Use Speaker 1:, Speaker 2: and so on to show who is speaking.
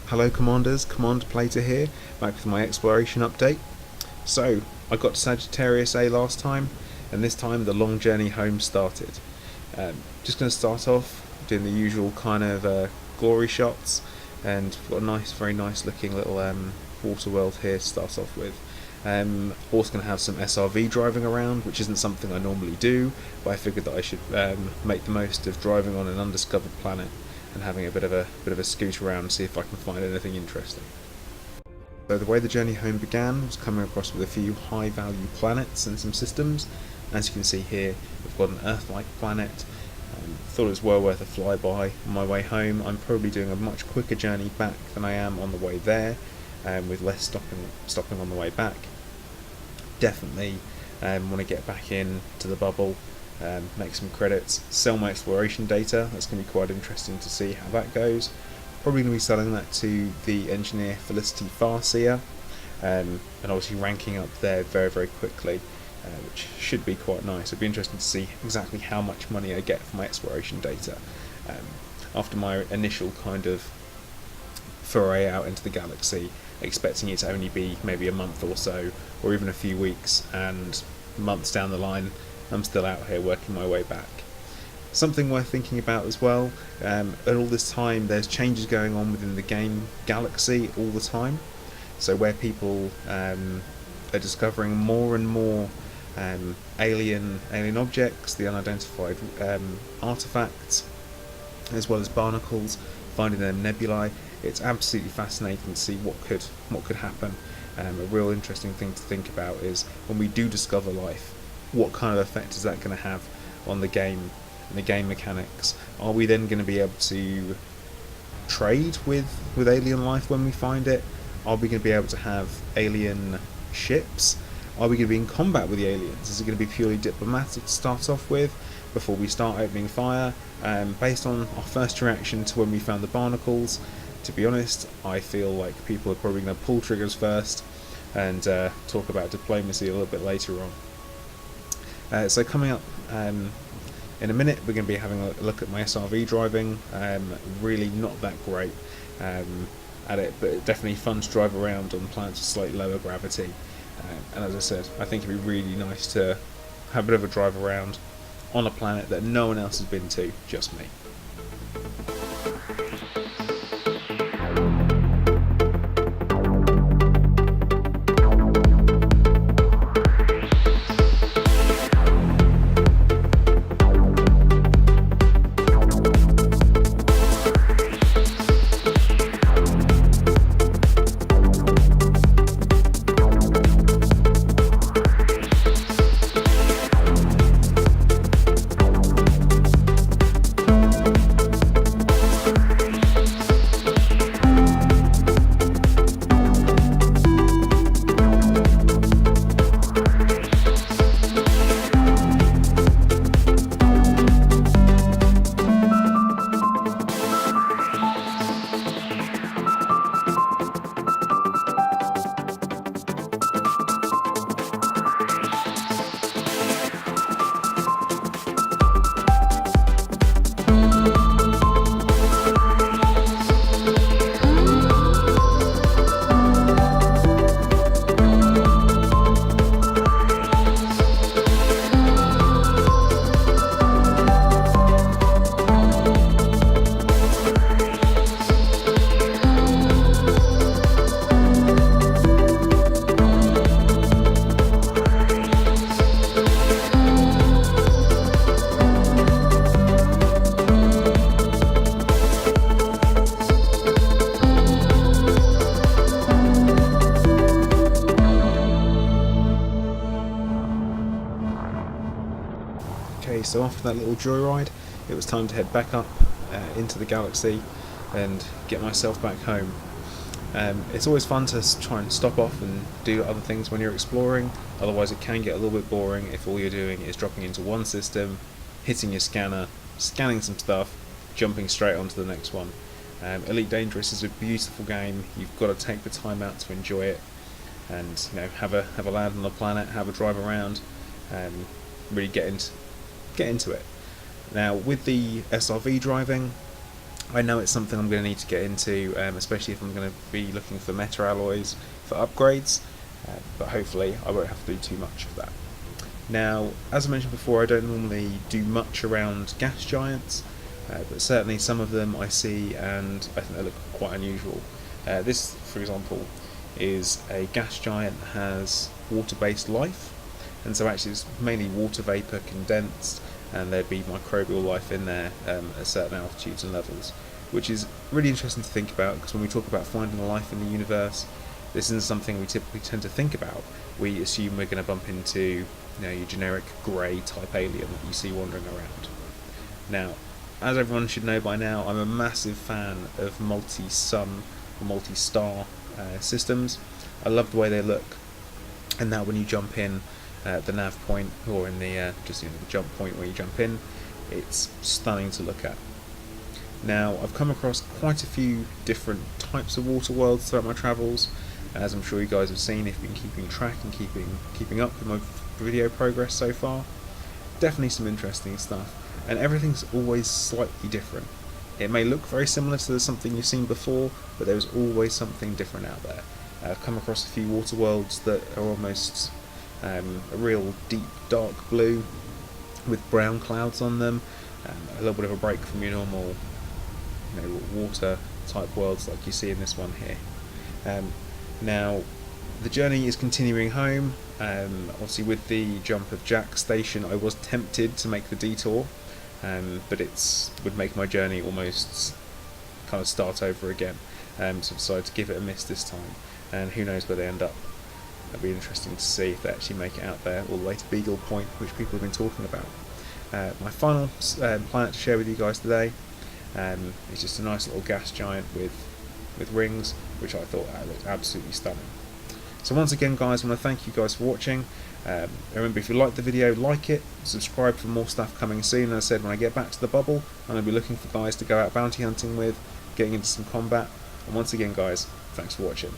Speaker 1: Hello Commanders, Cmdr PLATER here, back with my exploration update. So, I got to Sagittarius A last time, and this time the long journey home started. Just going to start off doing the usual kind of glory shots, and got a nice, very nice looking little water world here to start off with. Also going to have some SRV driving around, which isn't something I normally do, but I figured that I should make the most of driving on an undiscovered planet and having a bit of a scoot around and see if I can find anything interesting. So the way the journey home began was coming across with a few high value planets and some systems. As you can see here, we've got an Earth-like planet. Thought it was well worth a flyby on my way home. I'm probably doing a much quicker journey back than I am on the way there, with less stopping on the way back. Definitely want to get back in to the bubble, make some credits, sell my exploration data. That's going to be quite interesting to see how that goes. Probably going to be selling that to the engineer Felicity Farseer, and obviously ranking up there very, very quickly, which should be quite nice. It'd be interesting to see exactly how much money I get for my exploration data after my initial kind of foray out into the galaxy, expecting it to only be maybe a month or so, or even a few weeks, and months down the line I'm still out here working my way back. Something worth thinking about as well, at all this time there's changes going on within the game galaxy all the time, so where people are discovering more and more alien objects, the unidentified artifacts, as well as barnacles, finding them nebulae. It's absolutely fascinating to see what could happen. A real interesting thing to think about is when we do discover life, what kind of effect is that going to have on the game and the game mechanics? Are we then going to be able to trade with alien life when we find it? Are we going to be able to have alien ships? Are we going to be in combat with the aliens? Is it going to be purely diplomatic to start off with before we start opening fire? Based on our first reaction to when we found the barnacles, to be honest, I feel like people are probably going to pull triggers first and talk about diplomacy a little bit later on. So coming up in a minute, we're going to be having a look at my SRV driving. Really not that great at it, but definitely fun to drive around on planets with slightly lower gravity. And as I said, I think it'd be really nice to have a bit of a drive around on a planet that no one else has been to, just me. Okay, so after that little joyride, it was time to head back up into the galaxy and get myself back home. It's always fun to try and stop off and do other things when you're exploring, otherwise it can get a little bit boring if all you're doing is dropping into one system, hitting your scanner, scanning some stuff, jumping straight onto the next one. Elite Dangerous is a beautiful game. You've got to take the time out to enjoy it, and have a land on the planet, have a drive around, and really get into it. Now with the SRV driving, I know it's something I'm going to need to get into, especially if I'm going to be looking for meta alloys for upgrades, but hopefully I won't have to do too much of that. Now, as I mentioned before, I don't normally do much around gas giants, but certainly some of them I see and I think they look quite unusual. This, for example, is a gas giant that has water-based life, and so actually it's mainly water vapour condensed, and there'd be microbial life in there at certain altitudes and levels, which is really interesting to think about, because when we talk about finding life in the universe, this isn't something we typically tend to think about. We assume we're going to bump into your generic grey type alien that you see wandering around. Now, as everyone should know by now, I'm a massive fan of multi-sun or multi-star systems. I love the way they look, and now when you jump in the nav point, or in the the jump point where you jump in, it's stunning to look at. Now, I've come across quite a few different types of water worlds throughout my travels, as I'm sure you guys have seen if you've been keeping track and keeping up with my video progress so far. Definitely some interesting stuff, and everything's always slightly different. It may look very similar to something you've seen before, but there's always something different out there. I've come across a few water worlds that are almost a real deep dark blue with brown clouds on them, a little bit of a break from your normal water type worlds like you see in this one here. Now the journey is continuing home. Obviously with the jump of Jack Station I was tempted to make the detour, but it would make my journey almost kind of start over again, so I decided to give it a miss this time, and who knows where they end up. It'll be interesting to see if they actually make it out there all the way to Beagle Point, which people have been talking about. My final planet to share with you guys today is just a nice little gas giant with rings, which I thought looked absolutely stunning. So once again guys, I want to thank you guys for watching. Remember, if you liked the video, like it, subscribe for more stuff coming soon. As I said, when I get back to the bubble, I'm going to be looking for guys to go out bounty hunting with, getting into some combat. And once again guys, thanks for watching.